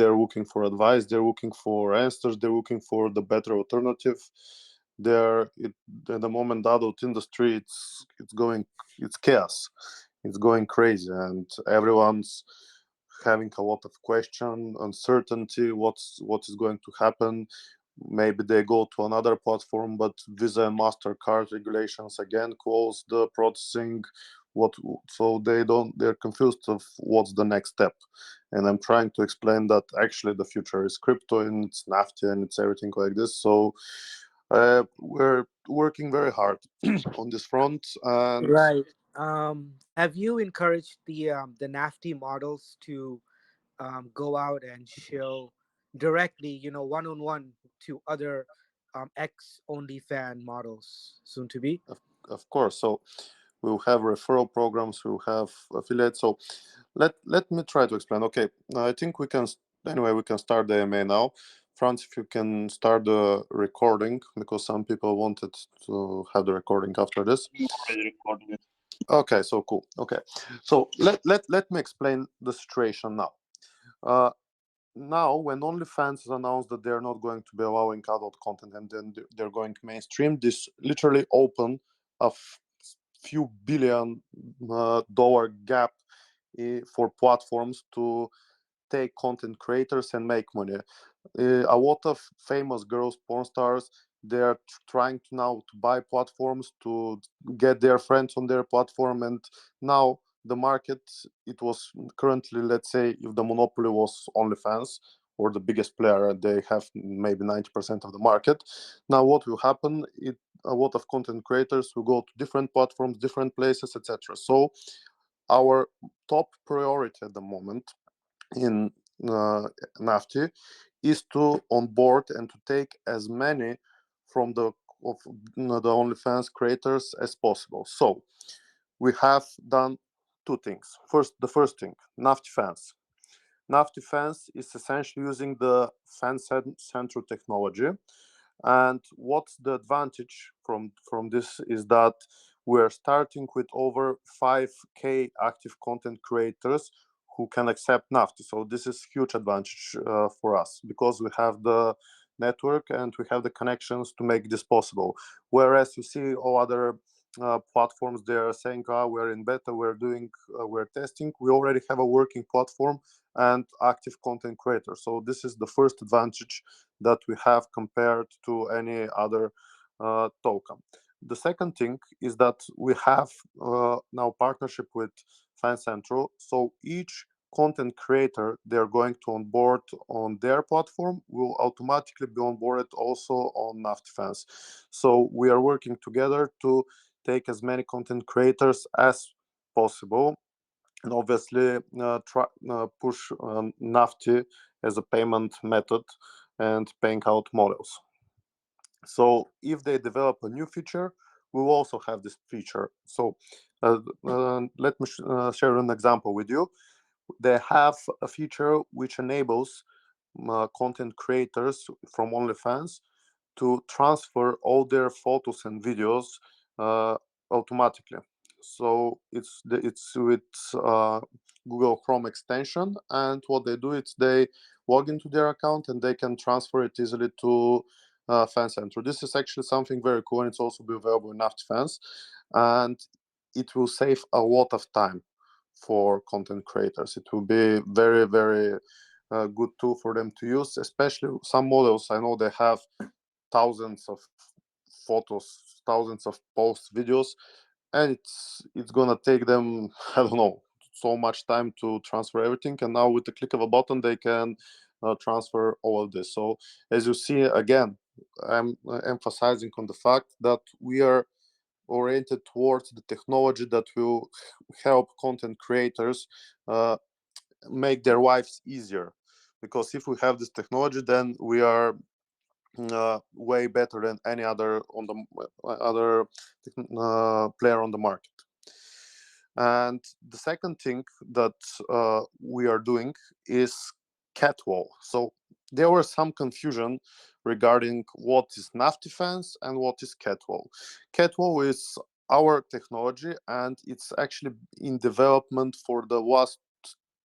they're looking for advice, they're looking for answers, they're looking for the better alternative. At the moment, the adult industry, it's chaos, it's going crazy, and everyone's having a lot of question, uncertainty, what is going to happen. Maybe they go to another platform, but Visa and Mastercard regulations again close the processing. What So they're confused of what's the next step. And I'm trying to explain that actually the future is crypto and it's Nafty and it's everything like this. So we're working very hard on this front. And Right. Have you encouraged the Nafty models to go out and show directly, one on one to other ex OnlyFan models soon to be? of course, so we'll have referral programs, we'll have affiliates. So let me try to explain. Okay, I think we can start the AMA now. Franz, if you can start the recording, because some people wanted to have the recording after this. Already recording it. Okay, so cool. Okay, so let me explain the situation now. Uh, Now, when OnlyFans has announced that they're not going to be allowing adult content and then they're going mainstream, this literally opened a few billion dollar gap for platforms to take content creators and make money. A lot of famous girls, porn stars, they're trying to now to buy platforms to get their friends on their platform, and now the market, it was currently, let's say, if the monopoly was OnlyFans or the biggest player, they have maybe 90% of the market. Now what will happen? A lot of content creators will go to different platforms, different places, etc. So our top priority at the moment in uh, Nafty is to onboard and to take as many from the OnlyFans creators as possible. So we have done two things. The first thing, Naftyfans. Naftyfans is essentially using the Fancentro technology. And what's the advantage from this is that we're starting with over 5K active content creators who can accept Nafty. So this is huge advantage for us because we have the network and we have the connections to make this possible. Whereas you see all other platforms, they are saying, we're in beta, we're testing. We already have a working platform and active content creators. So this is the first advantage that we have compared to any other token. The second thing is that we have now partnership with Fancentro. So each content creator they're going to onboard on their platform will automatically be onboarded also on Naftyfans. So we are working together to take as many content creators as possible, and obviously push Nafty as a payment method and paying out models. So if they develop a new feature, we will also have this feature. So let me share an example with you. They have a feature which enables content creators from OnlyFans to transfer all their photos and videos uh, automatically. So it's with Google Chrome extension, and what they do is they log into their account and they can transfer it easily to Fancentro. This is actually something very cool, and it's also be available in Naftyfans, and it will save a lot of time for content creators. It will be very, very good tool for them to use, especially some models. I know they have thousands of photos, thousands of posts, videos, and it's gonna take them I don't know so much time to transfer everything. And now with the click of a button, they can transfer all of this. So as you see, again, I'm emphasizing on the fact that we are oriented towards the technology that will help content creators uh, make their lives easier. Because if we have this technology, then we are way better than any other player on the market. And the second thing that we are doing is Catwall. So there was some confusion regarding what is Naftyfans and what is Catwall. Catwall is our technology, and it's actually in development for the last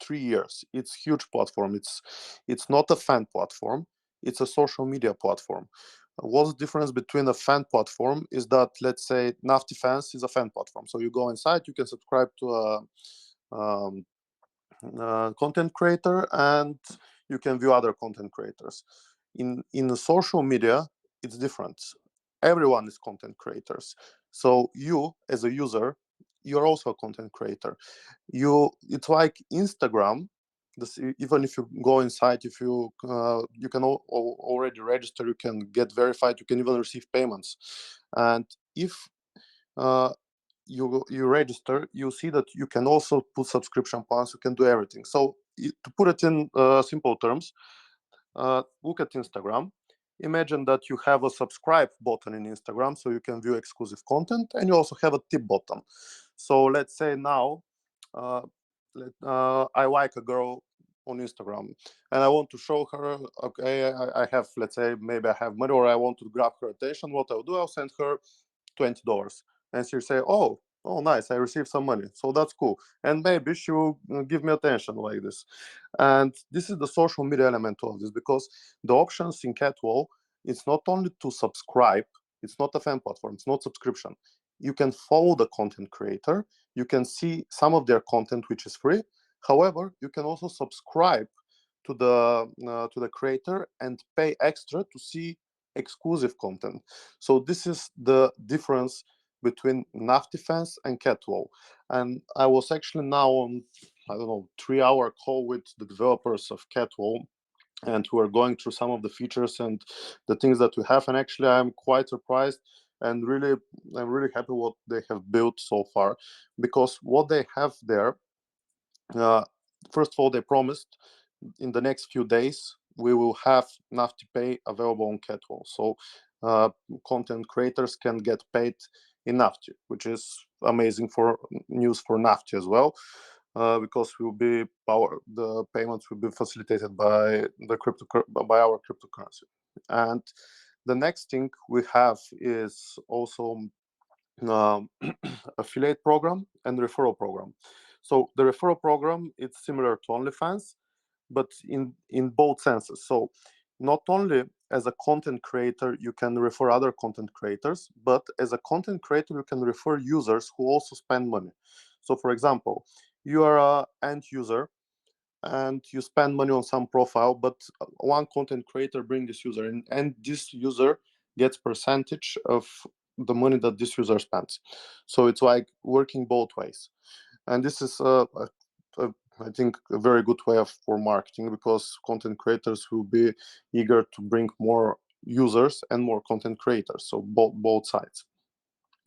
3 years. It's huge platform. It's not a fan platform. It's a social media platform. What's the difference between a fan platform is that, let's say, Naftyfans is a fan platform. So you go inside, you can subscribe to a um, content creator, and you can view other content creators. In the social media, it's different. Everyone is content creators. So you, as a user, you're also a content creator. It's like Instagram. Even if you go inside, if you can already register, you can get verified, you can even receive payments. And if uh, you register, you see that you can also put subscription plans, you can do everything. So to put it in simple terms, look at Instagram. Imagine that you have a subscribe button in Instagram, so you can view exclusive content, and you also have a tip button. So let's say now, uh, I like a girl on Instagram, and I want to show her. Okay, I have, let's say, maybe I have money, or I want to grab her attention. What I'll do, I'll send her $20, and she'll say, "Oh, nice! I received some money, so that's cool." And maybe she will give me attention like this. And this is the social media element of this, because the options in Catwall, it's not only to subscribe. It's not a fan platform. It's not subscription. You can follow the content creator. You can see some of their content, which is free. However, you can also subscribe to the creator and pay extra to see exclusive content. So this is the difference between Naftyfans and Catwall. And I was actually now on, I don't know, 3 hour call with the developers of Catwall, and we are going through some of the features and the things that we have. And actually, I'm quite surprised, and I'm really happy what they have built so far, because what they have there, uh, first of all, they promised in the next few days we will have Nafty Pay available on Catwall, so uh, content creators can get paid in Nafty, which is amazing for news for Nafty as well, because the payments will be facilitated by by our cryptocurrency. And the next thing we have is also um, affiliate program and referral program. So the referral program, it's similar to OnlyFans, but in both senses. So not only as a content creator you can refer other content creators, but as a content creator you can refer users who also spend money. So for example, you are a end user and you spend money on some profile, but one content creator bring this user in, and this user gets percentage of the money that this user spends. So it's like working both ways. And this is I think a very good way for marketing, because content creators will be eager to bring more users and more content creators, so both sides.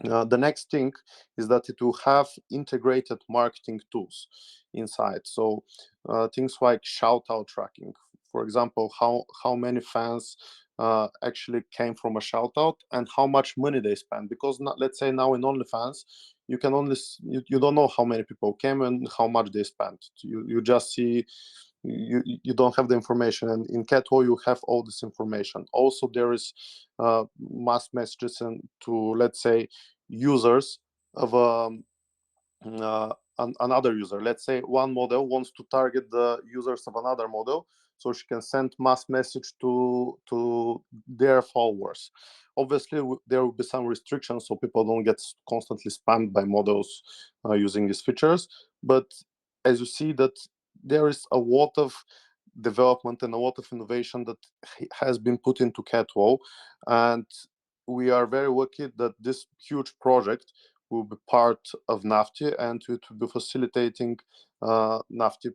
The next thing is that it will have integrated marketing tools inside. So things like shout out tracking. For example, how many fans actually came from a shout out and how much money they spend. Because let's say now in OnlyFans, you can you don't know how many people came and how much they spent. You just see, you don't have the information, and in Catwall you have all this information. Also, there is mass messages and to, let's say, users of another user. Let's say one model wants to target the users of another model, so she can send mass message to their followers. Obviously, there will be some restrictions so people don't get constantly spammed by models using these features. But as you see, that there is a lot of development and a lot of innovation that has been put into Catwall, and we are very lucky that this huge project will be part of Nafty, and it will be facilitating Nafty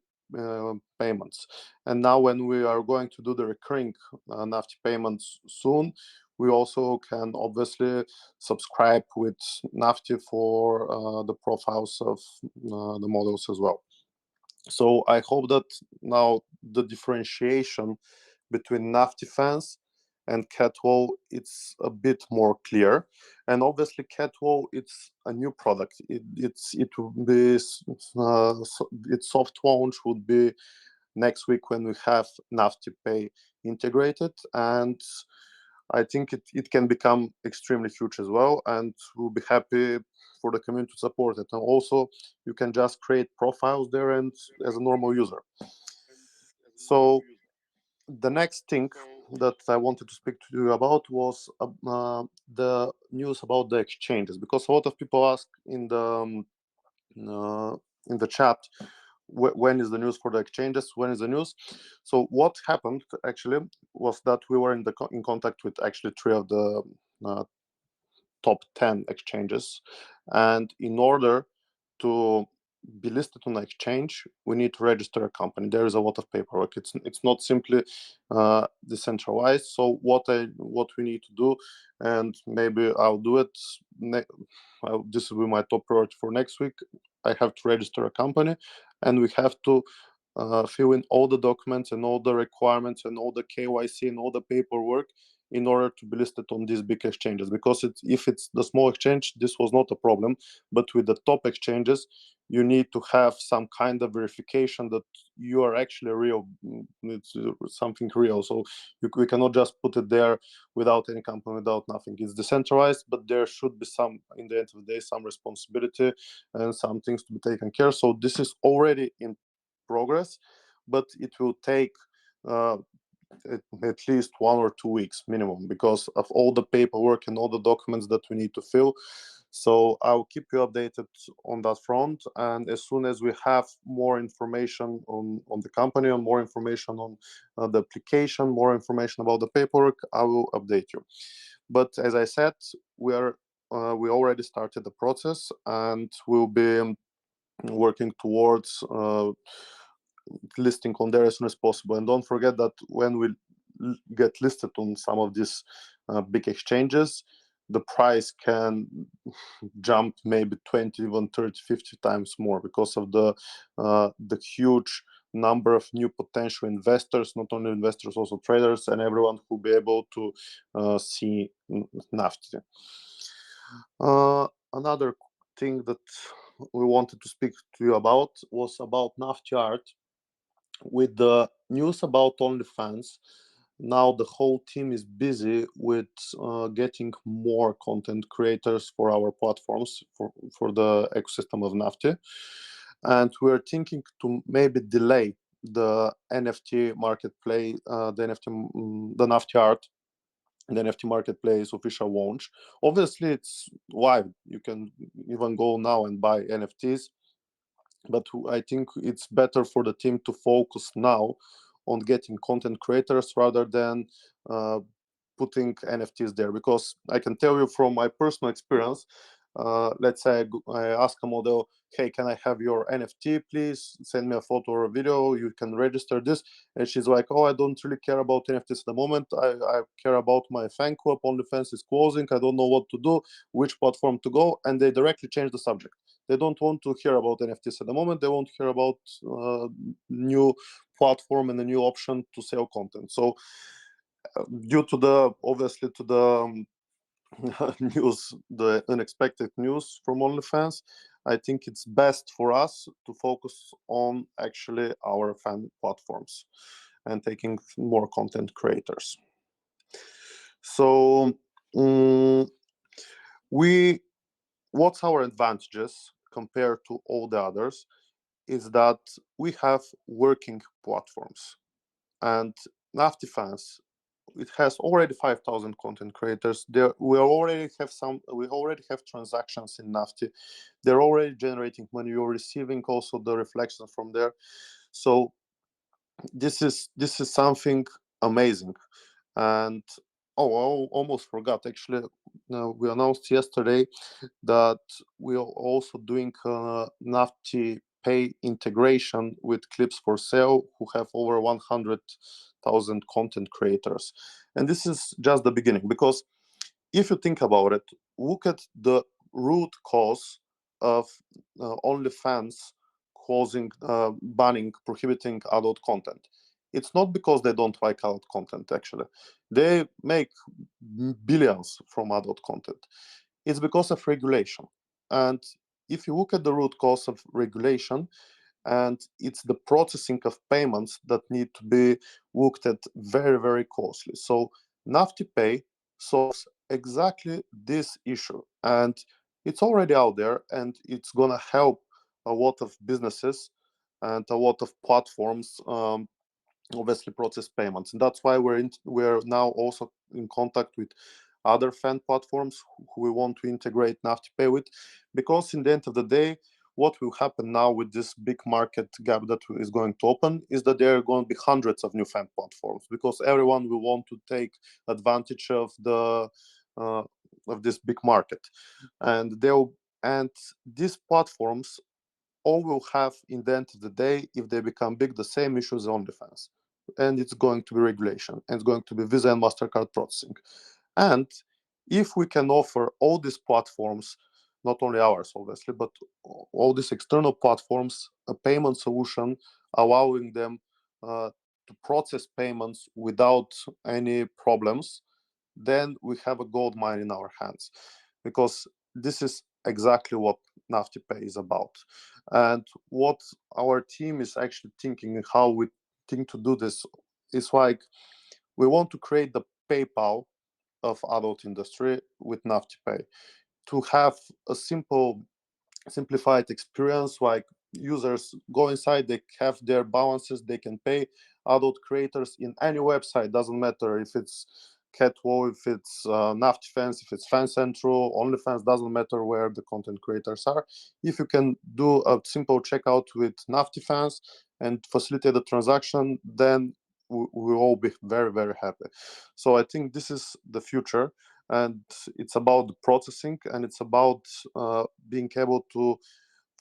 payments. And now when we are going to do the recurring Nafty payments soon, we also can obviously subscribe with Nafty for the profiles of the models as well. So I hope that now the differentiation between Naftyfans and Catwall, it's a bit more clear. And obviously, Catwall, it's a new product. It will be its soft launch would be next week when we have Nafty Pay integrated, and I think it can become extremely huge as well. And we'll be happy for the community to support it. And also you can just create profiles there and as a normal user. So the next thing that I wanted to speak to you about was the news about the exchanges, because a lot of people ask uh, in the chat, when is the news for the exchanges, when is the news. So what happened actually was that we were in contact with actually 3 of the uh, top 10 exchanges, and in order to be listed on an exchange, we need to register a company. There is a lot of paperwork. It's not simply decentralized. So what we need to do, and maybe I'll do it. This will be my top priority for next week. I have to register a company, and we have to fill in all the documents and all the requirements and all the KYC and all the paperwork in order to be listed on these big exchanges. Because if it's the small exchange, this was not a problem, but with the top exchanges, you need to have some kind of verification that you are actually real. It's something real. So we cannot just put it there without any company, without nothing. It's decentralized, but there should be some, in the end of the day, some responsibility and some things to be taken care. So this is already in progress, but it will take uh, at least 1 or 2 weeks minimum, because of all the paperwork and all the documents that we need to fill. So I'll keep you updated on that front, and as soon as we have more information on the company, and more information on the application, more information about the paperwork, I will update you. But as I said, we already started the process, and we'll be working towards listing on there as soon as possible. And don't forget that when we get listed on some of these big exchanges, the price can jump maybe 20, even 30, 50 times more, because of the huge number of new potential investors, not only investors, also traders, and everyone who will be able to see Nafty. Another thing that we wanted to speak to you about was about Nafty art. With the news about OnlyFans, now the whole team is busy with getting more content creators for our platforms, for the ecosystem of Nafty. And we're thinking to maybe delay the NFT marketplace, the Nafty art, the NFT marketplace official launch. Obviously, it's live. You can even go now and buy NFTs, but I think it's better for the team to focus now on getting content creators rather than uh, putting NFTs there. Because I can tell you from my personal experience, let's say I ask a model, hey, can I have your NFT, please? Send me a photo or a video, you can register this. And she's like, oh, I don't really care about NFTs at the moment. I care about my fan club. OnlyFans is closing. I don't know what to do, which platform to go. And they directly change the subject. They don't want to hear about NFTs at the moment. They want to hear about new platform and a new option to sell content. So due to the, obviously, to the news, the unexpected news from OnlyFans, I think it's best for us to focus on actually our fan platforms and taking more content creators. So we what's our advantages compared to all the others is that we have working platforms, and Naftyfans, it has already 5,000 content creators. There, we already have transactions in Nafty. They're already generating money. You're receiving also the reflections from there. So this is something amazing. And oh, I almost forgot actually. We announced yesterday that we are also doing Nafty Pay integration with Clips4sale, who have over 100,000 content creators. And this is just the beginning, because if you think about it, look at the root cause of OnlyFans causing, banning, prohibiting adult content. It's not because they don't like adult content, actually. They make billions from adult content. It's because of regulation. And if you look at the root cause of regulation, and it's the processing of payments that need to be looked at very, very closely. So Nafty Pay solves exactly this issue. And It's already out there, and it's gonna help a lot of businesses and a lot of platforms, obviously process payments. And that's why we're now also in contact with other fan platforms who we want to integrate Nafty Pay with, because in the end of the day, what will happen now with this big market gap that is going to open is that there are going to be hundreds of new fan platforms, because everyone will want to take advantage of the of this big market. And these platforms all will have, in the end of the day, if they become big, the same issues as OnlyFans. And it's going to be regulation, and it's going to be Visa and MasterCard processing. And if we can offer all these platforms, not only ours, obviously, but all these external platforms, a payment solution allowing them to process payments without any problems, then we have a gold mine in our hands, because this is exactly what Nafty Pay is about. And what our team is actually thinking, how we think to do this, is like, we want to create the PayPal of adult industry with Nafty Pay, to have a simplified experience, like users go inside, they have their balances, they can pay adult creators in any website, doesn't matter if it's Catwall, if it's Naftyfans, if it's Fancentro, OnlyFans, doesn't matter where the content creators are. If you can do a simple checkout with Naftyfans and facilitate the transaction, then we'll all be very, very happy. So I think this is the future, and it's about the processing, and it's about being able to,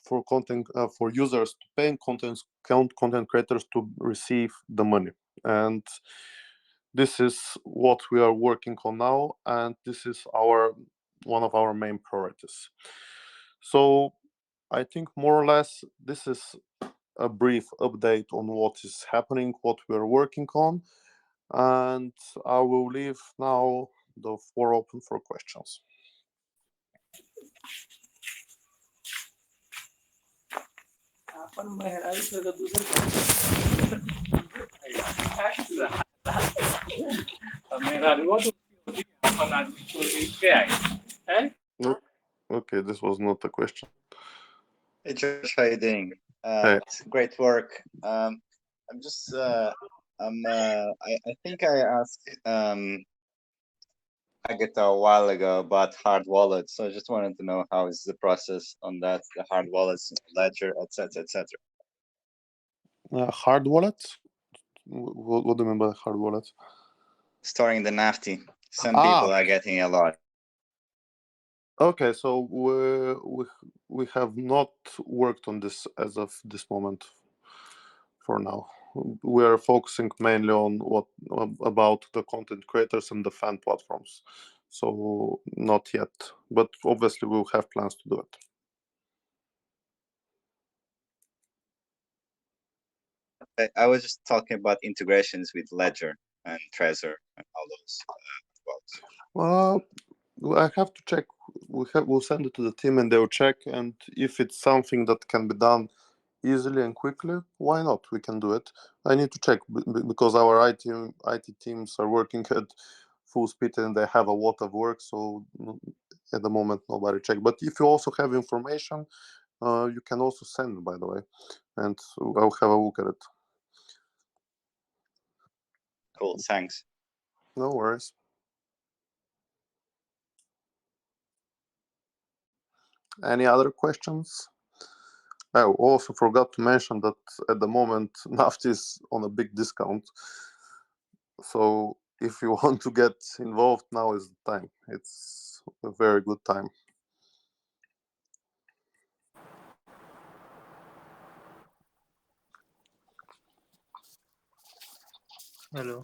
for content, for users to pay content creators to receive the money. And this is what we are working on now, and this is one of our main priorities. So I think more or less this is a brief update on what is happening, what we're working on, and I will leave now the floor open for questions. Okay, this was not a question. Hey Josh, how you doing? Hey. It's great work. I'm just I think I asked Agatha a while ago about hard wallets, so I just wanted to know how is the process on that, the hard wallets, ledger, etc., etc. Hard wallets? What do you mean by hard wallets? Storing the Nafty. Some people are getting a lot. Okay, so we have not worked on this as of this moment. For now, we are focusing mainly on what about the content creators and the fan platforms. So not yet, but obviously we'll have plans to do it. I was just talking about integrations with Ledger and Trezor and all those I have to check. We'll send it to the team and they'll check. And if it's something that can be done easily and quickly, why not? We can do it. I need to check because our IT teams are working at full speed and they have a lot of work. So at the moment, nobody checked. But if you also have information, you can also send, by the way, and I'll have a look at it. Cool, thanks. No worries. Any other questions? I also forgot to mention that at the moment Nafty is on a big discount. So if you want to get involved, now is the time. It's a very good time. Hello.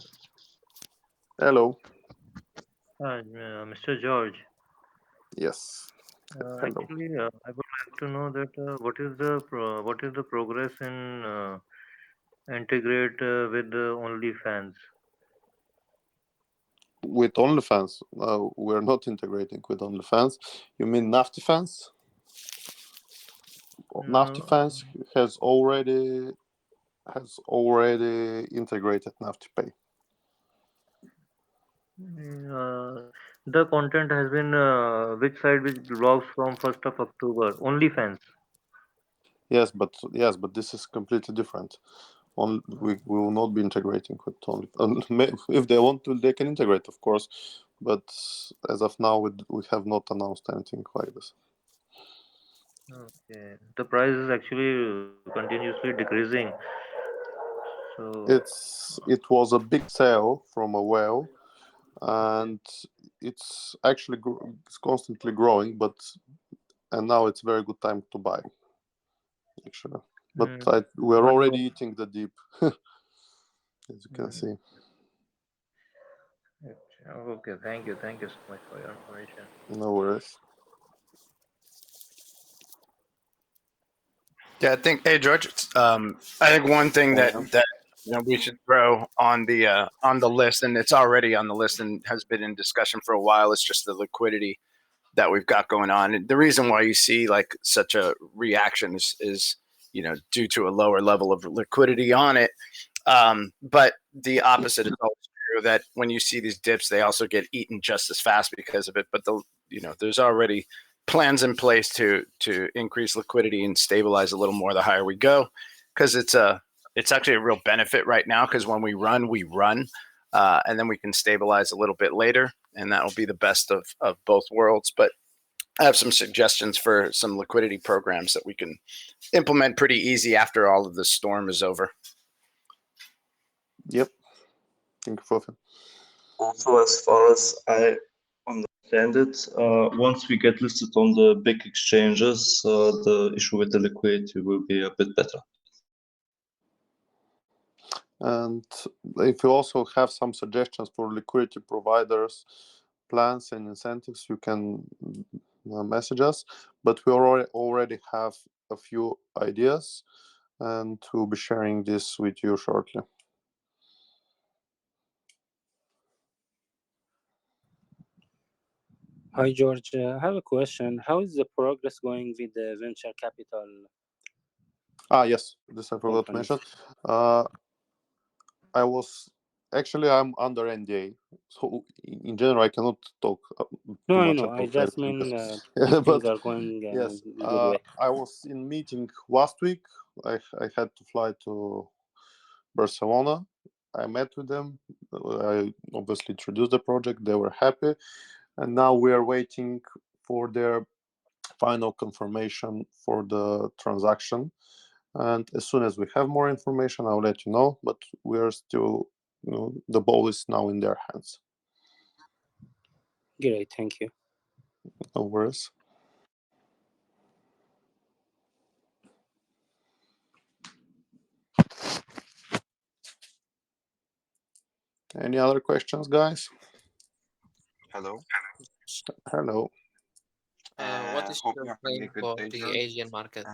Hello. Hi, Mr. George. Yes. Hello. Actually, I would like to know that what is the progress in integrate with the OnlyFans? With OnlyFans, we're not integrating with OnlyFans. You mean Naftyfans? Naftyfans has already integrated Nafty Pay. The content has been which site which blogs from 1st of October? OnlyFans. Yes, but this is completely different. We will not be integrating with only. If they want to, they can integrate, of course. But as of now, we have not announced anything like this. Okay. The price is actually continuously decreasing. So It was a big sale from a whale, and it's actually it's constantly growing. And now it's very good time to buy, actually. But mm, we're one already more. eating the deep, as you can Mm, see. okay. Thank you so much for your information. No worries. Yeah, I think. Hey, George. I think one thing that Yeah. we should throw on the list, and it's already on the list and has been in discussion for a while. Is just the liquidity that we've got going on. And the reason why you see like such a reaction is due to a lower level of liquidity on it. But the opposite is always true. That when you see these dips, they also get eaten just as fast because of it. But there's already plans in place to increase liquidity and stabilize a little more the higher we go, because it's actually a real benefit right now. Because when we run, and then we can stabilize a little bit later, and that will be the best of both worlds. But I have some suggestions for some liquidity programs that we can implement pretty easy after all of the storm is over. Yep. Thank you, Fofin. Also, as far as I understand it, once we get listed on the big exchanges, the issue with the liquidity will be a bit better. And if you also have some suggestions for liquidity providers, plans and incentives, you can message us. But we already have a few ideas, and we'll be sharing this with you shortly. Hi, George. I have a question. How is the progress going with the venture capital Yes, this I forgot to companies? mention. I'm under NDA, so in general I cannot talk No, too I much know. I about just everything. mean if things But are going yes, in a good way. I was in meeting last week. I had to fly to Barcelona. I met with them. I obviously introduced the project. They were happy, and now we are waiting for their final confirmation for the transaction. And as soon as we have more information, I'll let you know. But we are still, the ball is now in their hands. Great, thank you. No worries. Any other questions, guys? Hello. Hello. What is Hope your you're having a plan good for day, the George. Asian market?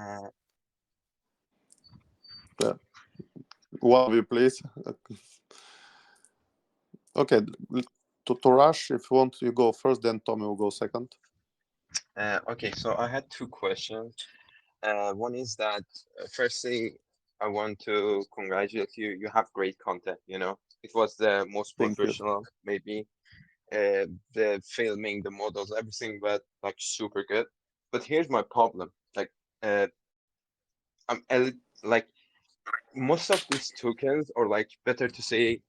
One of you, please. Okay. To Rush, if you want, you go first, then Tommy will go second. Okay, so I had two questions. One is that, firstly, I want to congratulate you. You have great content, you know. It was the most Thank you. professional, maybe. The filming, the models, everything, but like super good. But here's my problem. Like, like most of these tokens, or like better to say,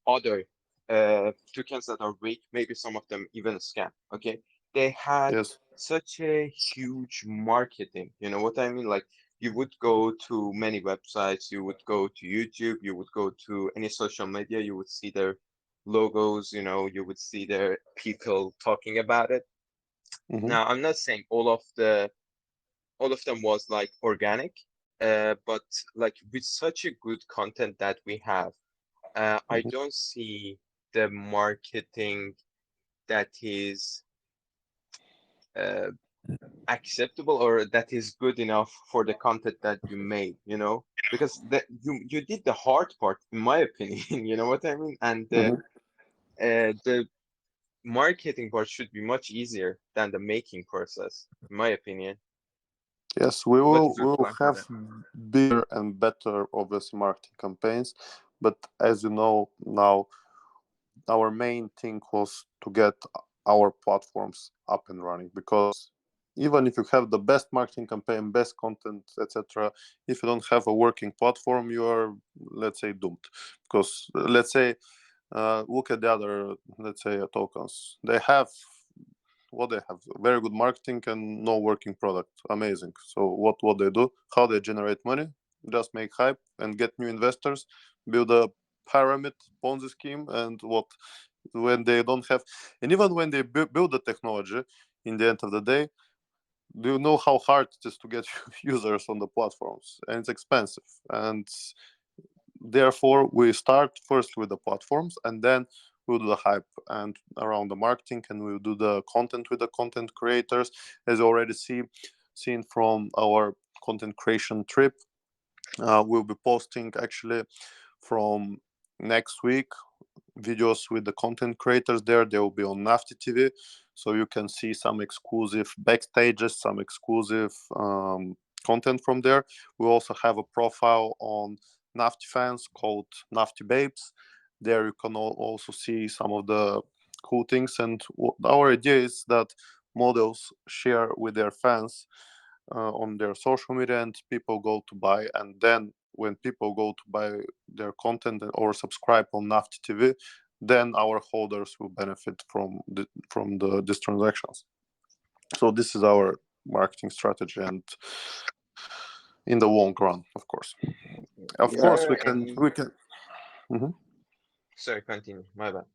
other tokens that are weak, maybe some of them even scam. Okay, they had Yes. such a huge marketing. You know what I mean? Like you would go to many websites, you would go to YouTube, you would go to any social media, you would see their logos. You know, you would see their people talking about it. Mm-hmm. Now, I'm not saying all of them was like organic, but like with such a good content that we have, I don't see the marketing that is uh, acceptable or that is good enough for the content that you made, you know, because you did the hard part, in my opinion. You know what I mean? And Mm-hmm. the marketing part should be much easier than the making process, in my opinion. Yes, we What will is we your will plan for have that? bigger and better, obviously, marketing campaigns. But as you know now, our main thing was to get our platforms up and running, because even if you have the best marketing campaign, best content, etc., if you don't have a working platform, you are, let's say, doomed. Because let's say, look at the other, let's say, tokens. They have very good marketing and no working product. Amazing. So what they do, how they generate money? Just make hype and get new investors, build a pyramid Ponzi scheme, and when they don't have, and even when they build the technology, in the end of the day, do you know how hard it is to get users on the platforms? And it's expensive. And therefore, we start first with the platforms, and then we'll do the hype and around the marketing, and we'll do the content with the content creators. As you already seen from our content creation trip, we'll be posting actually from next week videos with the content creators there. They will be on Nafty TV, so you can see some exclusive backstages, some exclusive content from there. We also have a profile on Naftyfans called Nafty Babes. There you can also see some of the cool things. And our idea is that models share with their fans on their social media, and people go to buy. And then when people go to buy their content or subscribe on Nafty TV, then our holders will benefit from these transactions. So this is our marketing strategy, and in the long run, of course. Of Is course, there we can. any? Mhm. Sorry, continue. My bad.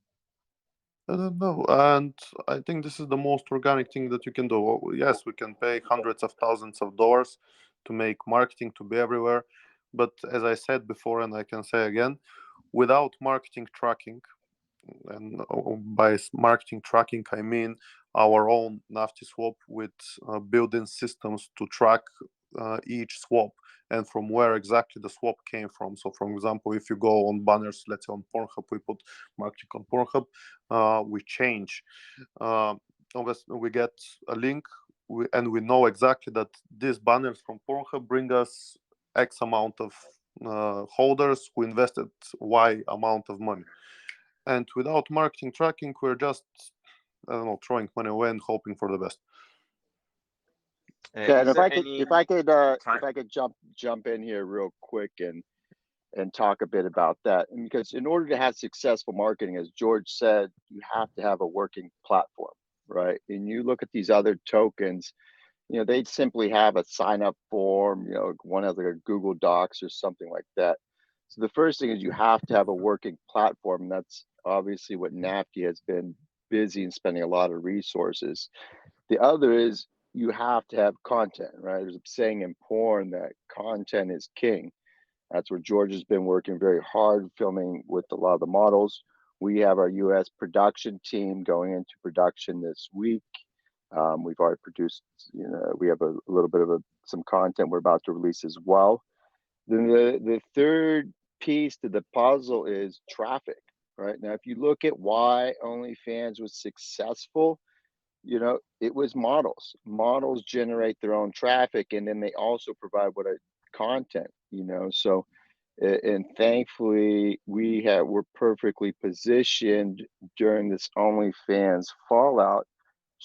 I don't know, and I think this is the most organic thing that you can do. Yes, we can pay hundreds of thousands of dollars to make marketing to be everywhere, but as I said before, and I can say again, without marketing tracking, and by marketing tracking I mean our own Nafty swap with built-in systems to track each swap and from where exactly the swap came from. So for example, if you go on banners, let's say on Pornhub, we put marketing on Pornhub, we change, obviously we get a link, and we know exactly that these banners from Pornhub bring us X amount of holders who invested Y amount of money. And without marketing tracking, we're just, I don't know, throwing money away and hoping for the best. Yeah, and Is if there I could, any if I could, if time? I could jump in here real quick and talk a bit about that, and because in order to have successful marketing, as George said, you have to have a working platform, right? And you look at these other tokens, you know, they simply have a sign up form, you know, one has like a Google Docs or something like that. So the first thing is you have to have a working platform. And that's obviously what Nafty has been busy and spending a lot of resources. The other is you have to have content, right? There's a saying in porn that content is king. That's where George has been working very hard, filming with a lot of the models. We have our US production team going into production this week. We've already produced, you know, we have a little bit of some content we're about to release as well. Then the third piece to the puzzle is traffic, right? Now, if you look at why OnlyFans was successful, you know, it was models. Models generate their own traffic, and then they also provide content, you know. So, and thankfully, we're perfectly positioned during this OnlyFans fallout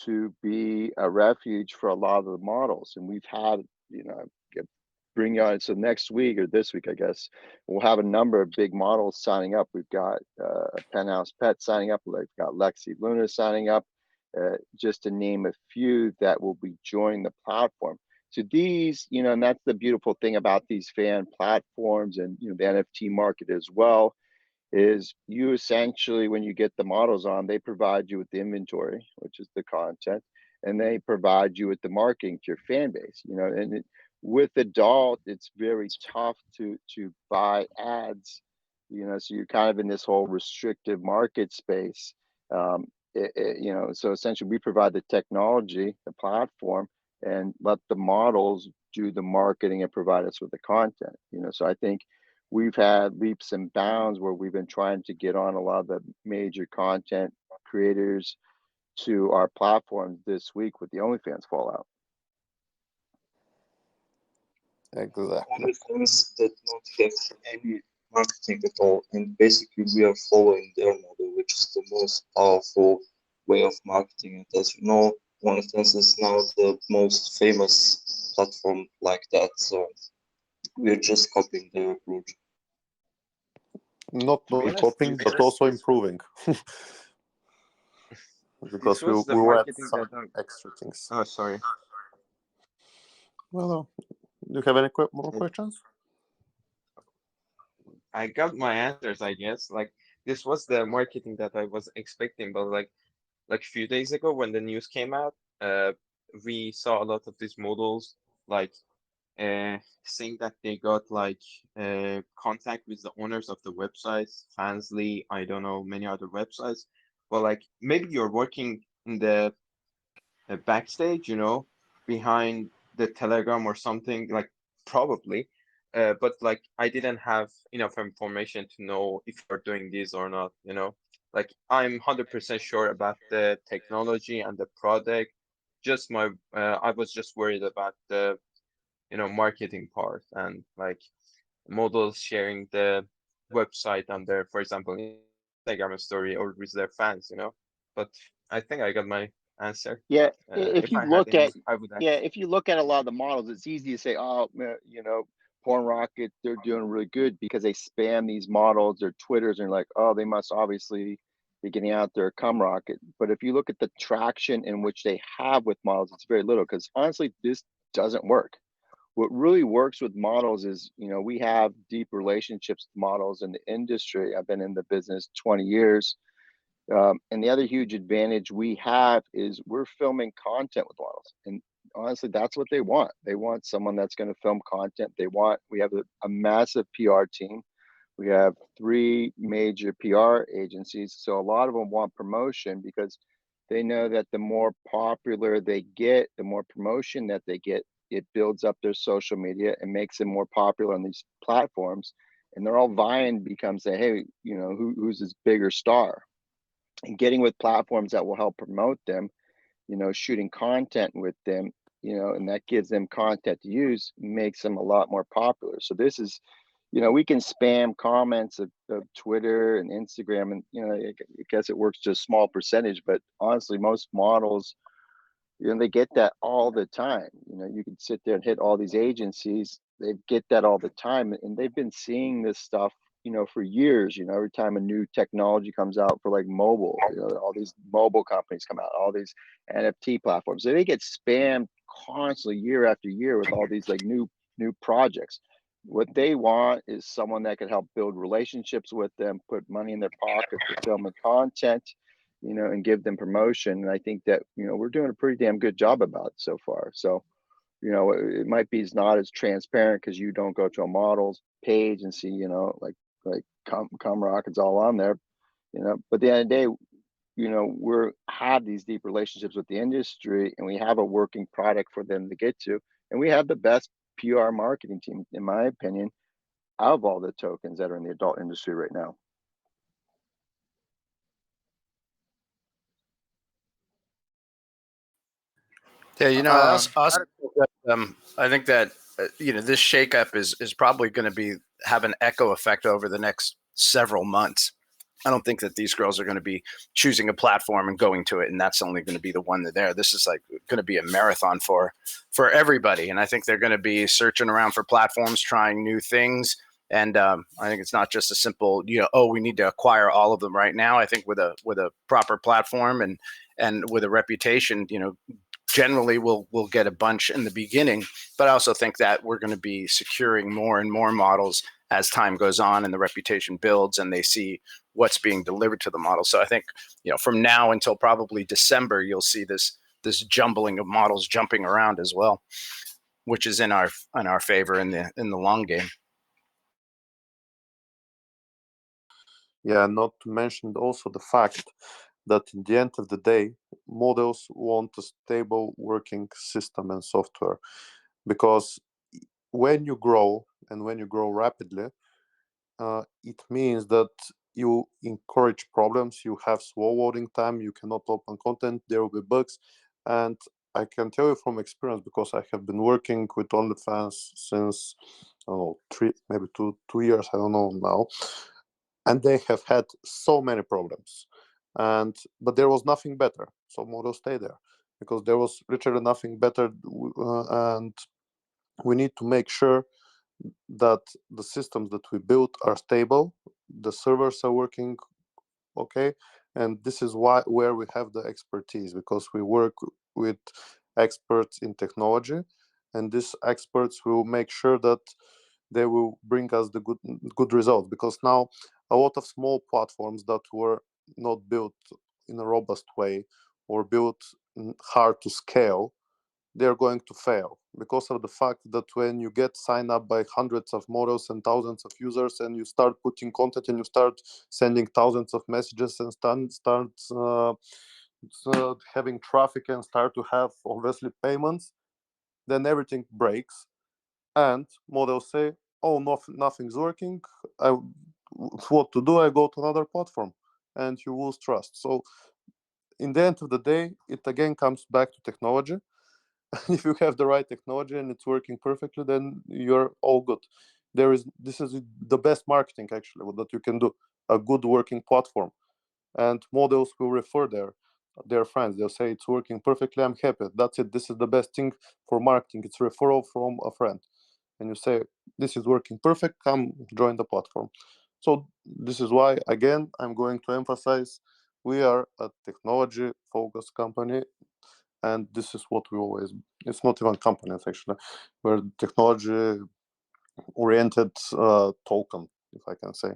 to be a refuge for a lot of the models. And we've had, you know, bring on, so next week or this week, I guess, we'll have a number of big models signing up. We've got Penthouse Pet signing up. We've got Lexi Luna signing up, just to name a few that will be joining the platform. So these, you know, and that's the beautiful thing about these fan platforms and, you know, the NFT market as well, is you essentially, when you get the models on, they provide you with the inventory, which is the content, and they provide you with the marketing to your fan base, you know. And with adult, it's very tough to buy ads, you know, so you're kind of in this whole restrictive market space. You know, so essentially we provide the technology, the platform, and let the models do the marketing and provide us with the content, you know. So I think we've had leaps and bounds where we've been trying to get on a lot of the major content creators to our platform this week with the OnlyFans fallout. Exactly. OnlyFans did not have any marketing at all, and basically we are following their model, which is the most powerful way of marketing it. As you know, OnlyFans is now the most famous platform like that, so we're just copying their approach. Not To be only honest, copying, but also improving. Because this was the we will add marketing some that I. extra things. Oh, sorry. Well, do you have any more questions? I got my answers, I guess. Like this was the marketing that I was expecting, but like a few days ago when the news came out, we saw a lot of these models like saying that they got like contact with the owners of the websites, Fansly, I don't know, many other websites. But like maybe you're working in the backstage, behind the Telegram or something, like probably. But like I didn't have enough information to know if you're doing this or not. Like I'm 100% sure about the technology and the product. Just I was just worried about the marketing part and like models sharing the website on their, for example, Instagram story or with their fans. But I think I got my answer. Yeah, If I had any, I would ask. if you look at a lot of the models, it's easy to say, oh, Porn Rocket, they're doing really good because they spam these models, their Twitters, and like, oh, they must obviously be getting out their cum rocket. But if you look at the traction in which they have with models, it's very little because honestly, this doesn't work. What really works with models is, we have deep relationships with models in the industry. I've been in the business 20 years. And the other huge advantage we have is we're filming content with models. And honestly, that's what they want. They want someone that's going to film content. We have a massive PR team. We have 3 major PR agencies. So a lot of them want promotion because they know that the more popular they get, the more promotion that they get, it builds up their social media and makes them more popular on these platforms. And they're all vying becomes say, hey, who's this bigger star? And getting with platforms that will help promote them, shooting content with them, and that gives them content to use, makes them a lot more popular. So this is, we can spam comments of Twitter and Instagram, and I guess it works to a small percentage, but honestly, most models, they get that all the time. You can sit there and hit all these agencies, they get that all the time, and they've been seeing this stuff for years. Every time a new technology comes out for like mobile, all these mobile companies come out, all these NFT platforms, so they get spammed constantly year after year with all these like new projects. What they want is someone that can help build relationships with them, put money in their pocket for filming content, and give them promotion. And I think that, we're doing a pretty damn good job about it so far. So, it might be not as transparent because you don't go to a model's page and see, like cum rockets all on there, but at the end of the day, we're have these deep relationships with the industry and we have a working product for them to get to. And we have the best PR marketing team, in my opinion, out of all the tokens that are in the adult industry right now. Yeah, I think that this shakeup is probably going to have an echo effect over the next several months. I don't think that these girls are going to be choosing a platform and going to it, and that's only going to be the one that's there. This is like going to be a marathon for everybody, and I think they're going to be searching around for platforms, trying new things. And I think it's not just a simple, we need to acquire all of them right now. I think with a proper platform and with a reputation, generally we'll get a bunch in the beginning, but I also think that we're going to be securing more and more models as time goes on and the reputation builds and they see what's being delivered to the model. So I think, from now until probably December, you'll see this jumbling of models jumping around as well, which is in our favor in the long game. Yeah, not to mention also the fact that in the end of the day, models want a stable working system and software, because when you grow and when you grow rapidly, it means that you encourage problems. You have slow loading time. You cannot open content. There will be bugs, and I can tell you from experience because I have been working with OnlyFans since I don't know 3, maybe 2 years. I don't know now, and they have had so many problems. but there was nothing better, so Modo stayed there because there was literally nothing better, and we need to make sure that the systems that we built are stable, the servers are working okay, and this is where we have the expertise, because we work with experts in technology, and these experts will make sure that they will bring us the good results, because now a lot of small platforms that were not built in a robust way or built hard to scale, they're going to fail because of the fact that when you get signed up by hundreds of models and thousands of users, and you start putting content and you start sending thousands of messages and start having traffic and start to have obviously payments, then everything breaks, and models say, "Oh, nothing's working. What to do? I go to another platform," and you lose trust. So, in the end of the day, it again comes back to technology. If you have the right technology and it's working perfectly, then you're all good. This is the best marketing actually that you can do, a good working platform, and models will refer their friends. They'll say it's working perfectly, I'm happy, that's it, this is the best thing for marketing, it's referral from a friend, and you say this is working perfect, come join the platform. So this is why again I'm going to emphasize we are a technology focused company, and this is what we always, it's not even companies actually, we're technology oriented token, if I can say.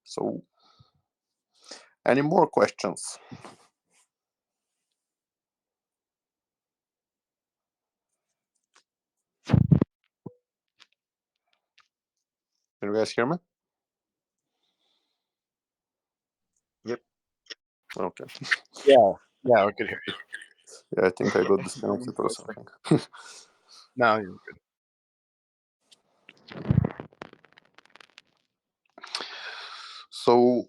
So any more questions? Can you guys hear me? Yep. Okay. Yeah, we could hear you. Yeah, I think I got disconnected or something. No, you're good. So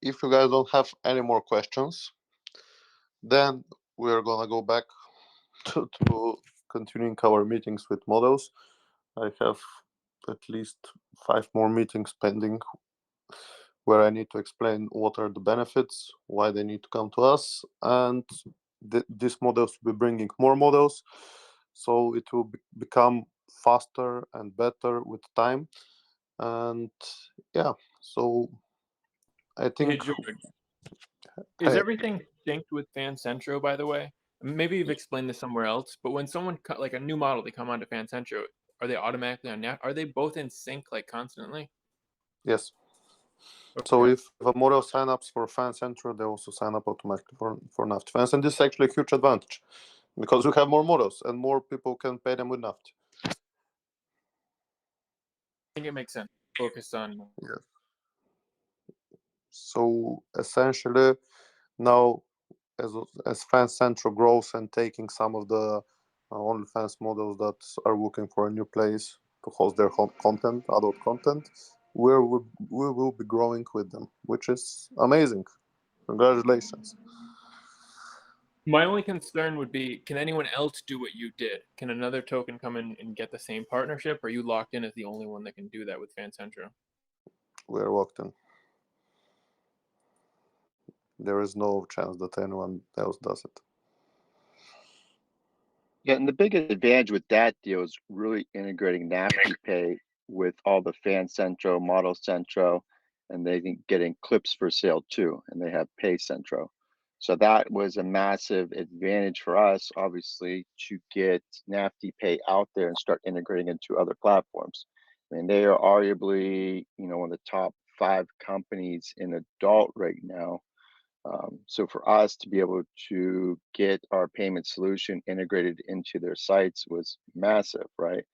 if you guys don't have any more questions, then we're gonna go back to continuing our meetings with models. I have at least 5 more meetings pending where I need to explain what are the benefits, why they need to come to us, and these models will be bringing more models, so it will become faster and better with time. And yeah, so I Hey, think George, is hey, everything synced with Fancentro, by the way? Maybe you've explained this somewhere else, but when someone like a new model, they come onto Fancentro, are they automatically on Are they both in sync like constantly? yes. So Okay. if a model sign ups for Fancentro, they also sign up automatically for Naftyfans, and this is actually a huge advantage because we have more models and more people can pay them with Nafty. I think it makes sense. Focus on. Yes. So essentially, now as Fancentro grows and taking some of the OnlyFans models that are looking for a new place to host their content, adult content, we will be growing with them, which is amazing. Congratulations. My only concern would be, can anyone else do what you did? Can another token come in and get the same partnership? Or are you locked in as the only one that can do that with Fancentro? We're locked in. There is no chance that anyone else does it. Yeah, and the biggest advantage with that deal is really integrating Nafty Pay with all the Fancentro, Model Centro, and they can getting Clips4sale too, and they have Pay Centro. So that was a massive advantage for us, obviously, to get Nafty Pay out there and start integrating into other platforms. I mean, they are arguably, one of the top 5 companies in adult right now. So for us to be able to get our payment solution integrated into their sites was massive, right?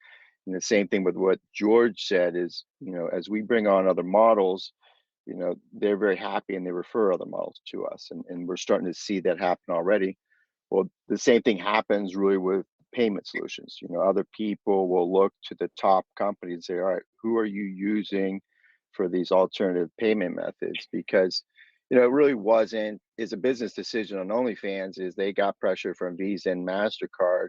And the same thing with what George said is, as we bring on other models, they're very happy and they refer other models to us. And we're starting to see that happen already. Well, the same thing happens really with payment solutions. Other people will look to the top companies and say, all right, who are you using for these alternative payment methods? Because, it really is a business decision on OnlyFans is they got pressure from Visa and MasterCard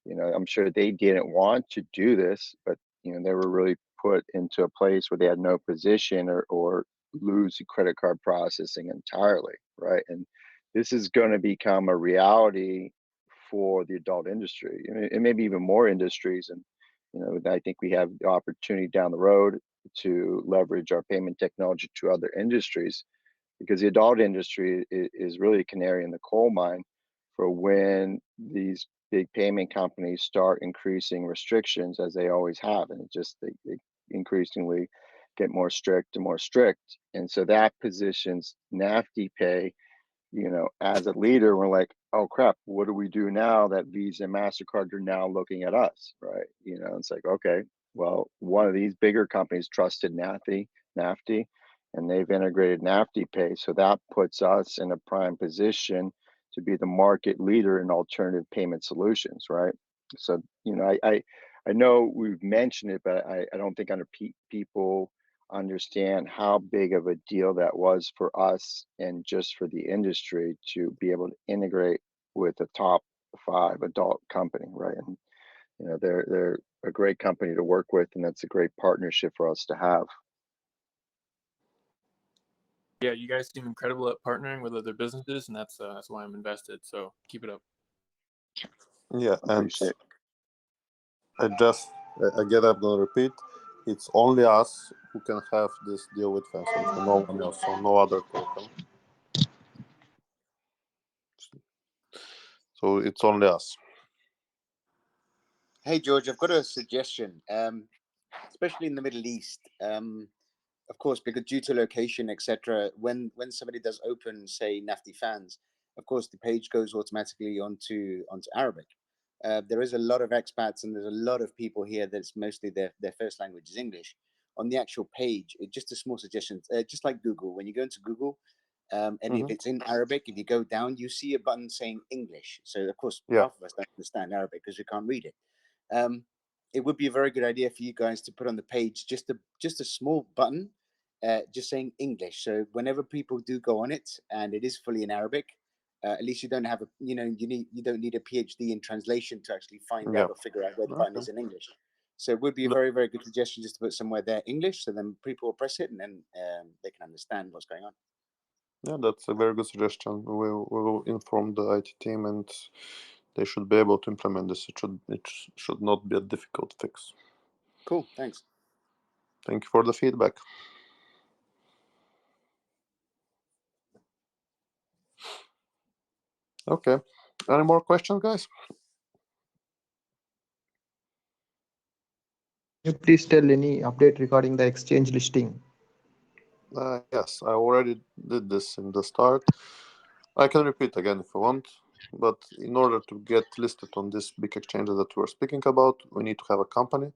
I'm sure they didn't want to do this, but they were really put into a place where they had no position or lose the credit card processing entirely, right? And this is going to become a reality for the adult industry, and maybe even more industries. And I think we have the opportunity down the road to leverage our payment technology to other industries, because the adult industry is really a canary in the coal mine for when these big payment companies start increasing restrictions, as they always have, and they increasingly get more strict and more strict. And so that positions Nafty Pay, as a leader. We're like, oh crap, what do we do now that Visa and MasterCard are now looking at us, right? It's like, okay, well, one of these bigger companies trusted Nafty, and they've integrated Nafty Pay. So that puts us in a prime position to be the market leader in alternative payment solutions, right? So, I know we've mentioned it, but I don't think people understand how big of a deal that was for us and just for the industry to be able to integrate with a top 5 adult company, right? And they're a great company to work with, and that's a great partnership for us to have. Yeah, you guys seem incredible at partnering with other businesses, and that's why I'm invested. So keep it up. Yeah, and Appreciate again, I'm gonna repeat, it's only us who can have this deal with Fancentro, no one else, so no other token. So it's only us. Hey George, I've got a suggestion. Especially in the Middle East, of course, because due to location, etc., when somebody does open, say, Naftyfans, of course, the page goes automatically onto Arabic. There is a lot of expats, and there's a lot of people here that's mostly their first language is English. On the actual page, just a small suggestion, just like Google, when you go into Google, and if it's in Arabic, if you go down, you see a button saying English. So, of course, half of us don't understand Arabic because we can't read it. It would be a very good idea for you guys to put on the page just a small button, just saying English. So whenever people do go on it and it is fully in Arabic, at least you don't have you don't need a PhD in translation to actually find out or figure out where the button is in English. So it would be a very, very good suggestion just to put somewhere there English, so then people will press it and then they can understand what's going on. Yeah, that's a very good suggestion. We will inform the IT team, and they should be able to implement this. It should not be a difficult fix. Cool, thanks. Thank you for the feedback. Okay, any more questions, guys? Can you please tell any update regarding the exchange listing? Yes, I already did this in the start. I can repeat again if you want, but in order to get listed on this big exchange that we're speaking about, we need to have a company,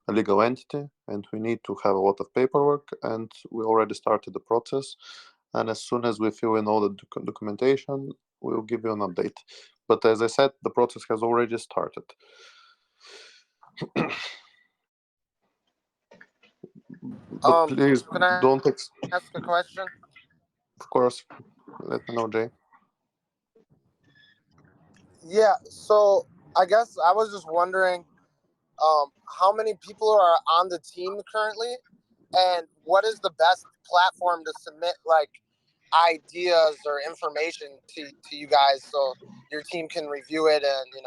a legal entity, and we need to have a lot of paperwork, and we already started the process. And as soon as we fill in all the documentation, we'll give you an update. But as I said, the process has already started. But please don't ask a question? Of course. Let me know, Jay. Yeah, so I guess I was just wondering how many people are on the team currently, and what is the best platform to submit like ideas or information to you guys so your team can review it and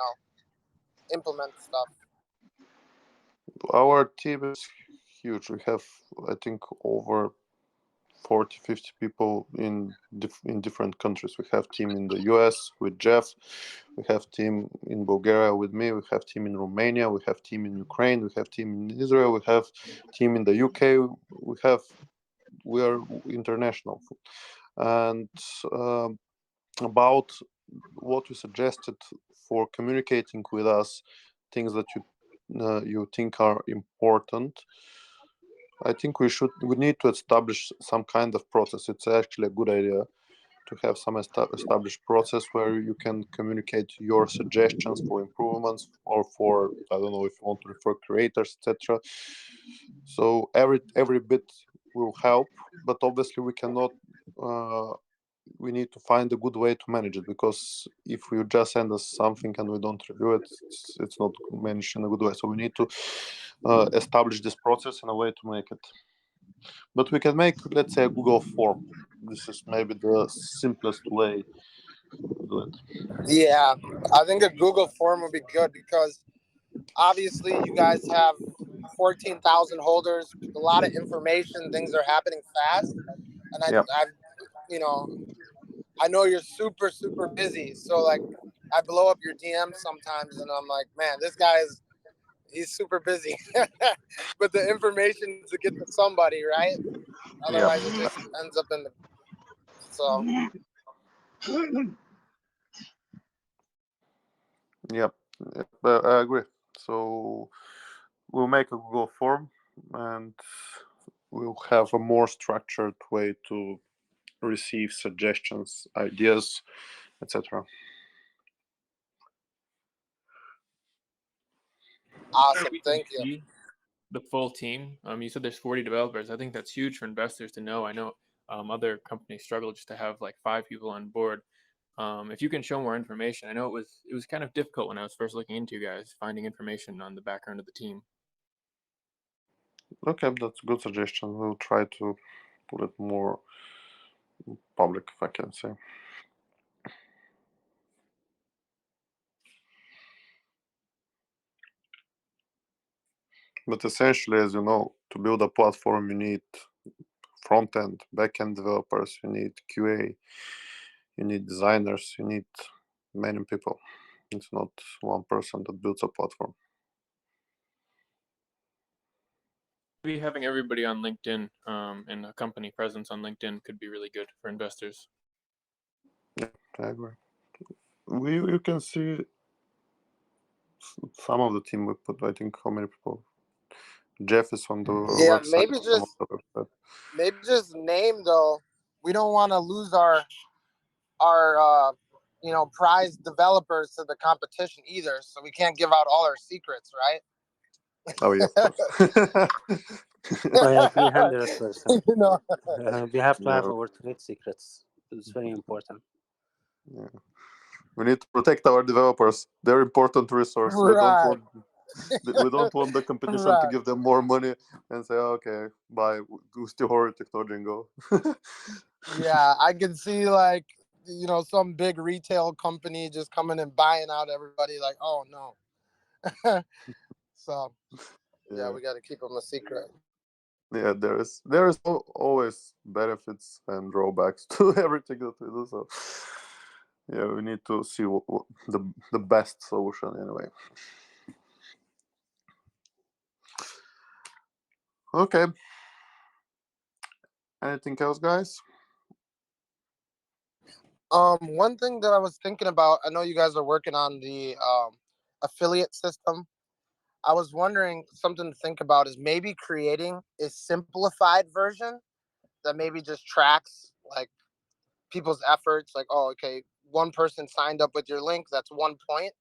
implement stuff. Our team is huge. We have, I think, over 40-50 people in different countries. We have team in the US with Jeff, we have team in Bulgaria with me, we have team in Romania, we have team in Ukraine, we have team in Israel, we have team in the UK. We are international. And about what you suggested for communicating with us, things that you think are important, I think we need to establish some kind of process. It's actually a good idea to have some established process where you can communicate your suggestions for improvements, or for, I don't know if you want to refer creators, etc. So every bit will help, but obviously we cannot we need to find a good way to manage it, because if you just send us something and we don't review it, it's not managed in a good way. So we need to establish this process in a way to make it. But we can make, let's say, a Google form. This is maybe the simplest way to do it. Yeah, I think a Google form would be good because obviously you guys have 14,000 holders, a lot of information, things are happening fast, and Yeah. I know you're super busy, so like I blow up your DMs sometimes, and I'm like, man, this guy he's super busy, but the information needs to get to somebody, right? Otherwise, it just ends up in the so. Yep, I agree. So we'll make a Google form, and we'll have a more structured way to receive suggestions, ideas, etc. Awesome, We can thank you. see the full team. You said there's 40 developers. I think that's huge for investors to know. I know other companies struggle just to have like 5 people on board. If you can show more information, I know it was kind of difficult when I was first looking into you guys, finding information on the background of the team. Okay, that's a good suggestion. We'll try to put it more public, if I can say. But essentially, as you know, to build a platform, you need front-end, back-end developers, you need QA, you need designers, you need many people. It's not one person that builds a platform. Maybe having everybody on LinkedIn and a company presence on LinkedIn could be really good for investors. Yeah, I agree. You can see some of the team we put. I think how many people? Jeff is on the Yeah, website. maybe just name though. We don't want to lose our prized developers to the competition either. So we can't give out all our secrets, right? Oh yeah, of course. I agree 100%. You know? We have to have Yeah. our trade secrets. It's very important. Yeah. We need to protect our developers. They're important resource. Right. We don't want the competition to Right. give them more money and say, okay, bye, do still horror technology and go. Yeah, I can see like some big retail company just coming and buying out everybody. Like, oh no. So yeah, we got to keep them a secret. Yeah, there is always benefits and drawbacks to everything that we do. So yeah, we need to see what the best solution anyway. Okay. Anything else, guys? One thing that I was thinking about, I know you guys are working on the affiliate system. I was wondering, something to think about is maybe creating a simplified version that maybe just tracks like people's efforts. Like, oh, okay, one person signed up with your link, that's 1 point,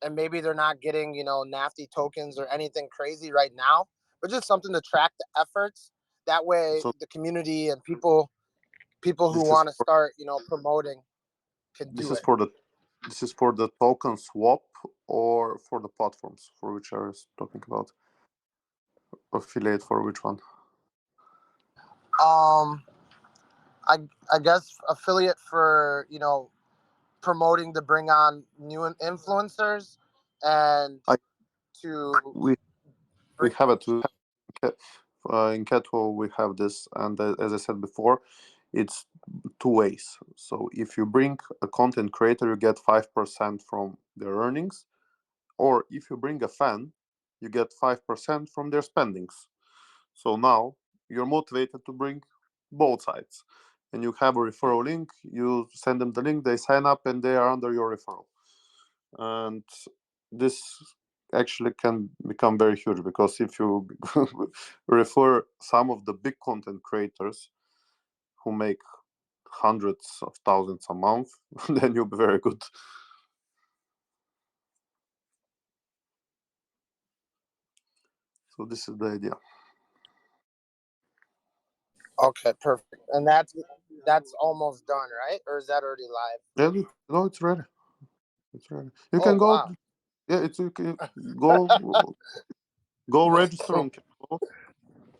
and maybe they're not getting Nafty tokens or anything crazy right now, but just something to track the efforts. That way, So the community and people who this is want to start promoting can this do is it. for the token swap or for the platforms for which I was talking about. Affiliate for which one? Um, I guess affiliate for promoting to bring on new influencers and to We bring. have it. In Catwall we have this, and as I said before, it's 2 ways. So if you bring a content creator, you get 5% from their earnings, or if you bring a fan, you get 5% from their spendings. So now you're motivated to bring both sides, and you have a referral link. You send them the link, they sign up, and they are under your referral. And this actually can become very huge, because if you refer some of the big content creators who make hundreds of thousands a month, then you'll be very good. So this is the idea. Okay, perfect. And that's almost done, right? Or is that already live? Yeah, no, it's ready. It's ready. You Oh can go. wow. Yeah, it's you can go register on Catwall.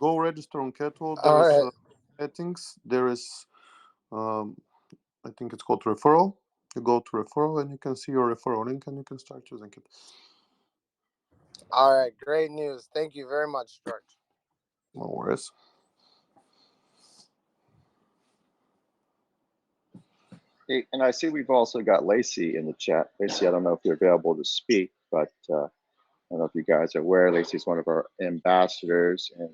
Go register on Catwall. There All is right. settings. There is I think it's called referral. You go to referral and you can see your referral link and you can start using it. All right. Great news. Thank you very much, George. No worries. Hey, and I see we've also got Lacey in the chat. Lacey, I don't know if you're available to speak, but I don't know if you guys are aware. Lacey's one of our ambassadors, and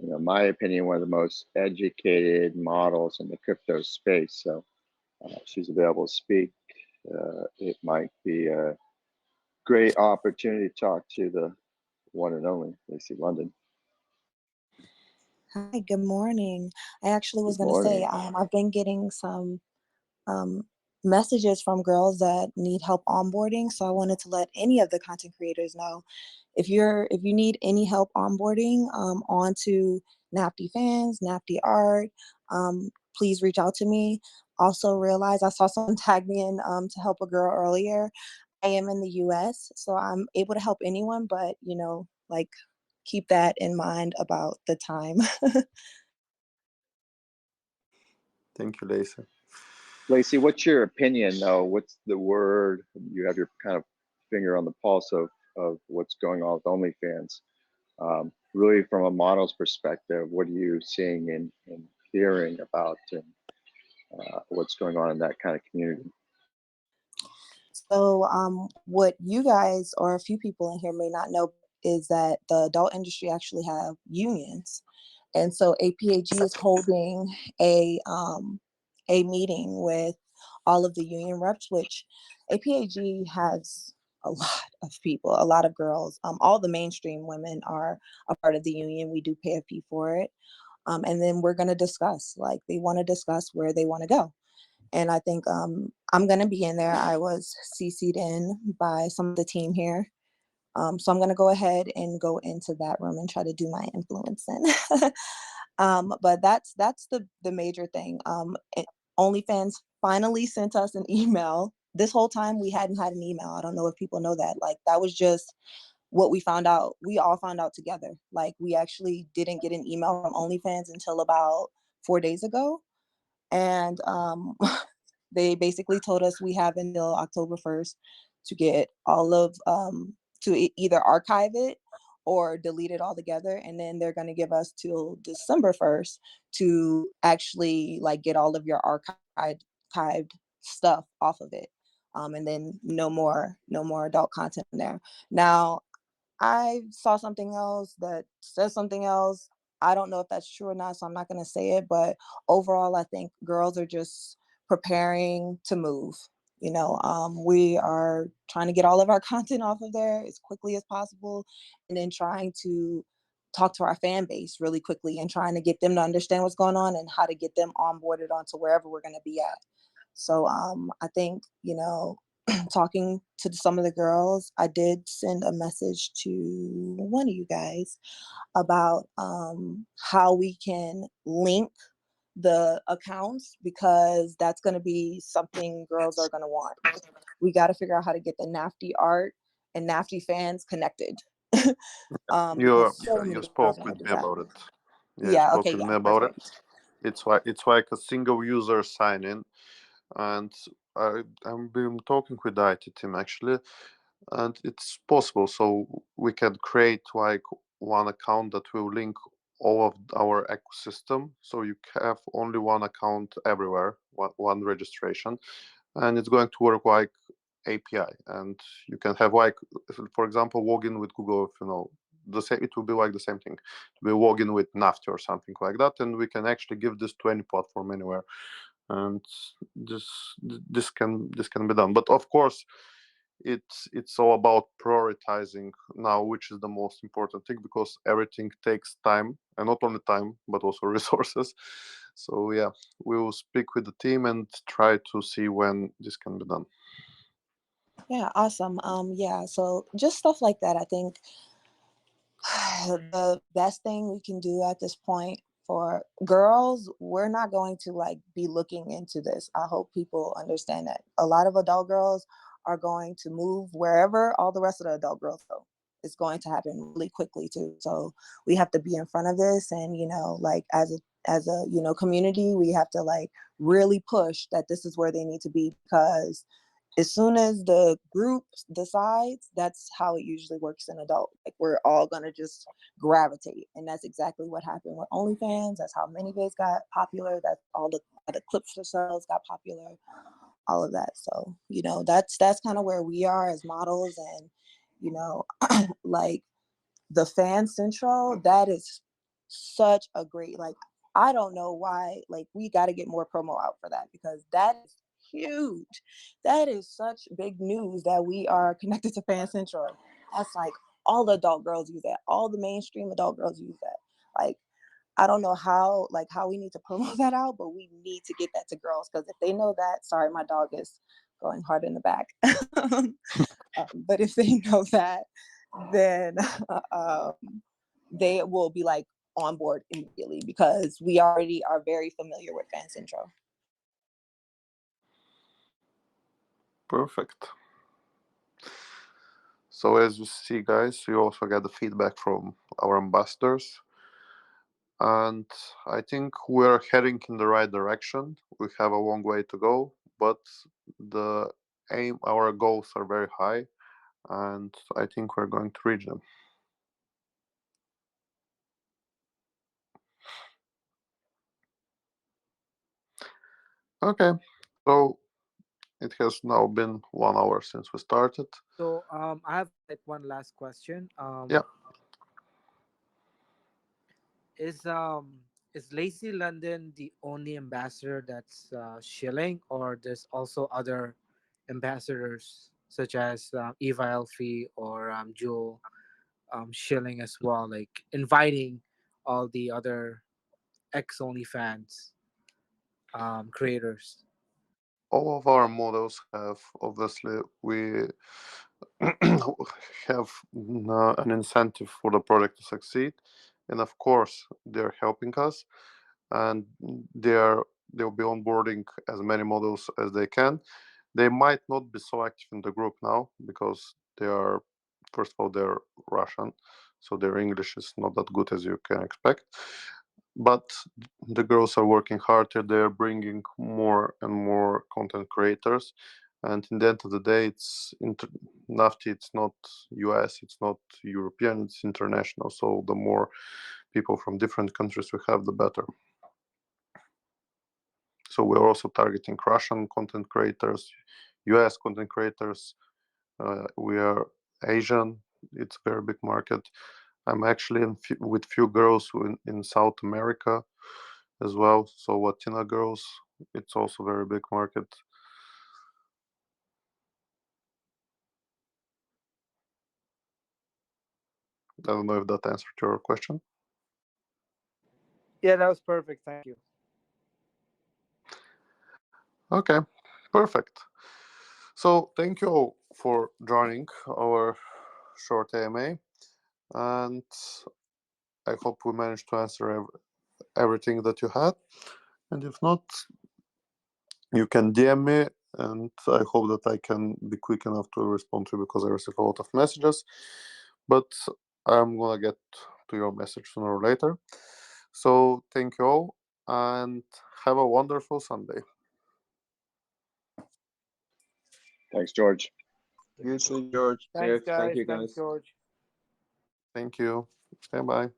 in my opinion, one of the most educated models in the crypto space. So she's available to speak. It might be a great opportunity to talk to the one and only Lacey London. Hi, good morning. I actually was Good going to say, morning. I've been getting some messages from girls that need help onboarding. So I wanted to let any of the content creators know if you need any help onboarding onto Naftyfans, Nafty Art, please reach out to me. Also realize I saw someone tag me in to help a girl earlier. I am in the US, so I'm able to help anyone, but like keep that in mind about the time. Thank you, Lacey. Lacey, what's your opinion though? What's the word? You have your kind of finger on the pulse of what's going on with OnlyFans. Really from a model's perspective, what are you seeing and hearing about and what's going on in that kind of community? So what you guys or a few people in here may not know is that the adult industry actually have unions. And so APAG is holding a meeting with all of the union reps, which APAG has a lot of people, a lot of girls. All the mainstream women are a part of the union. We do pay a fee for it. And then we're going to discuss, like they want to discuss where they want to go. And I think I'm going to be in there. I was CC'd in by some of the team here. So I'm going to go ahead and go into that room and try to do my influencing. But that's the major thing. OnlyFans finally sent us an email. This whole time we hadn't had an email. I don't know if people know that. Like that was just what we found out. We all found out together. Like we actually didn't get an email from OnlyFans until about 4 days ago. And they basically told us we have until October 1st to get all of either archive it or delete it altogether, and then they're going to give us till December 1st to actually like get all of your archived stuff off of it, and then no more adult content in there. Now I saw something else that says something else. I don't know if that's true or not, so I'm not going to say it. But overall, I think girls are just preparing to move. We are trying to get all of our content off of there as quickly as possible, and then trying to talk to our fan base really quickly and trying to get them to understand what's going on and how to get them onboarded onto wherever we're going to be at. So I think, talking to some of the girls, I did send a message to one of you guys about how we can link the accounts, because that's going to be something girls are going to want. We got to figure out how to get the Nafty Art and Naftyfans connected. You Because so many you girls spoke want to with do me that. about it. Yeah, you Yeah. spoke Okay. with Yeah. me about it. Perfect. It's like a single user sign in, and I've been talking with the IT team actually, and it's possible. So we can create like one account that will link all of our ecosystem. So you have only one account everywhere, one registration, and it's going to work like API. And you can have like, for example, login with Google. If you know the same, it will be like the same thing. We log in with Nafty or something like that, and we can actually give this to any platform anywhere. And this this can be done. But of course, it's all about prioritizing now which is the most important thing, because everything takes time, and not only time but also resources. So yeah, we will speak with the team and try to see when this can be done. Yeah. Awesome. Yeah. So just stuff like that. I think the best thing we can do at this point For girls, we're not going to like be looking into this. I hope people understand that. A lot of adult girls are going to move wherever all the rest of the adult girls go. It's going to happen really quickly too. So we have to be in front of this, and like as a community, we have to like really push that this is where they need to be, because as soon as the group decides, that's how it usually works in adult. Like we're all gonna just gravitate, and that's exactly what happened with OnlyFans. That's how Minivids got popular. That's all the Clip4sale got popular. All of that. So that's kind of where we are as models, and like the Fancentro, that is such a great, like, I don't know why, like, we got to get more promo out for that, because that is huge. That is such big news that we are connected to Fancentro. That's like all the adult girls use that. All the mainstream adult girls use that. Like, I don't know how we need to promote that out, but we need to get that to girls, because if they know that, sorry, my dog is going hard in the back. But if they know that, then they will be like on board immediately, because we already are very familiar with Fancentro. Perfect. So as you see, guys, you also get the feedback from our ambassadors, and I think we're heading in the right direction. We have a long way to go, but the our goals are very high, and I think we're going to reach them. Okay, so it has now been 1 hour since we started. So I have like one last question. Yeah. Is Lazy London the only ambassador that's shilling, or there's also other ambassadors such as Eva Elfie or Jewel shilling as well, like inviting all the other ex OnlyFans creators? All of our models have, obviously, we have an incentive for the product to succeed, and of course they're helping us, and they'll be onboarding as many models as they can. They might not be so active in the group now because they are, first of all, they're Russian, so their English is not that good as you can expect. But the girls are working harder. They're bringing more and more content creators, and in the end of the day, it's Nafty. It's not US. It's not European. It's international. So the more people from different countries we have, the better. So we're also targeting Russian content creators, US content creators. We are Asian. It's a very big market. I'm actually with few girls in South America as well. So Latina girls, it's also a very big market. I don't know if that answered your question. Yeah, that was perfect. Thank you. Okay, perfect. So thank you all for joining our short AMA, and I hope we managed to answer everything that you had. And if not, you can DM me, and I hope that I can be quick enough to respond to you, because I receive a lot of messages. But I'm gonna get to your message sooner or later. So thank you all, and have a wonderful Sunday. Thanks, George. You too, George. Thanks, Thank guys. you, Thanks, guys. George. Thank you. Bye bye.